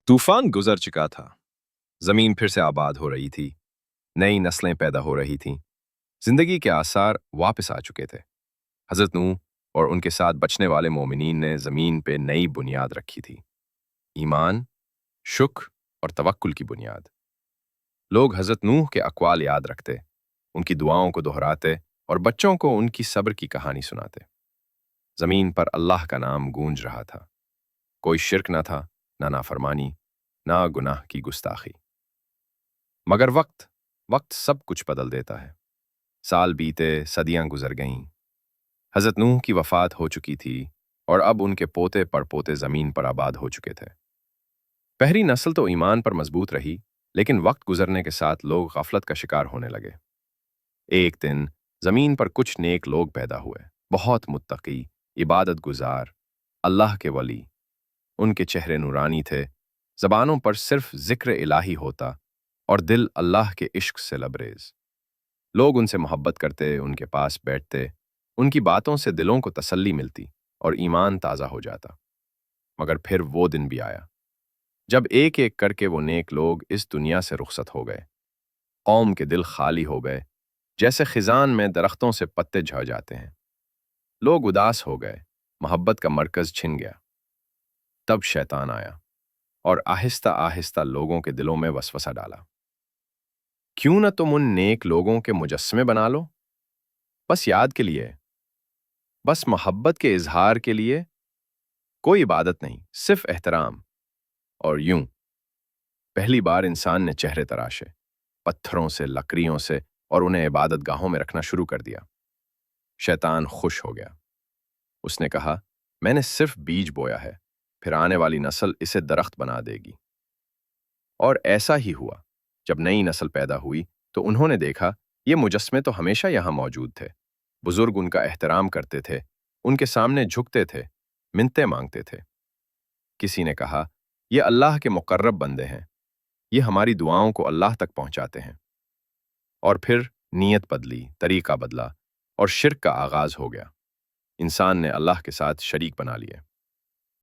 तूफान गुजर चुका था। जमीन फिर से आबाद हो रही थी। नई नस्लें पैदा हो रही थीं। जिंदगी के आसार वापस आ चुके थे। हजरत नूह और उनके साथ बचने वाले मोमिनीन ने जमीन पे नई बुनियाद रखी थी। ईमान, शुक्र और तवक्कुल की बुनियाद। लोग हजरत नूह के अक़वाल याद रखते, उनकी दुआओं को दोहराते और बच्चों को उनकी सब्र की कहानी सुनाते। जमीन पर अल्लाह का नाम गूंज रहा था। कोई शिर्क न था, ना नाफरमानी, ना गुनाह की गुस्ताखी। मगर वक्त वक्त सब कुछ बदल देता है। साल बीते, सदियां गुजर गईं। हजरत नूह की वफात हो चुकी थी और अब उनके पोते पड़पोते जमीन पर आबाद हो चुके थे। पहली नस्ल तो ईमान पर मजबूत रही, लेकिन वक्त गुजरने के साथ लोग गफलत का शिकार होने लगे। एक दिन जमीन पर कुछ नेक लोग पैदा हुए, बहुत मुत्तकी, इबादत गुजार, अल्लाह के वली। उनके चेहरे नूरानी थे, जबानों पर सिर्फ जिक्र इलाही होता और दिल अल्लाह के इश्क से लबरेज। लोग उनसे मोहब्बत करते, उनके पास बैठते, उनकी बातों से दिलों को तसल्ली मिलती और ईमान ताज़ा हो जाता। मगर फिर वो दिन भी आया जब एक एक करके वो नेक लोग इस दुनिया से रुखसत हो गए। कौम के दिल खाली हो गए, जैसे खिजान में दरख्तों से पत्ते झड़ जाते हैं। लोग उदास हो गए, मोहब्बत का मरकज छिन गया। तब शैतान आया और आहिस्ता आहिस्ता लोगों के दिलों में वसवसा डाला। क्यों न तुम उन नेक लोगों के मुजस्समे बना लो, बस याद के लिए, बस मोहब्बत के इजहार के लिए। कोई इबादत नहीं, सिर्फ एहतराम। और यूं पहली बार इंसान ने चेहरे तराशे, पत्थरों से, लकड़ियों से, और उन्हें इबादत गाहों में रखना शुरू कर दिया। शैतान खुश हो गया। उसने कहा, मैंने सिर्फ बीज बोया है, फिर आने वाली नस्ल इसे दरख्त बना देगी। और ऐसा ही हुआ। जब नई नस्ल पैदा हुई तो उन्होंने देखा, ये मुजस्समे तो हमेशा यहाँ मौजूद थे। बुजुर्ग उनका एहतराम करते थे, उनके सामने झुकते थे, मिन्नतें मांगते थे। किसी ने कहा, ये अल्लाह के मुकर्रब बंदे हैं, ये हमारी दुआओं को अल्लाह तक पहुंचाते हैं। और फिर नीयत बदली, तरीका बदला और शिर्क का आगाज हो गया। इंसान ने अल्लाह के साथ शरीक बना लिए।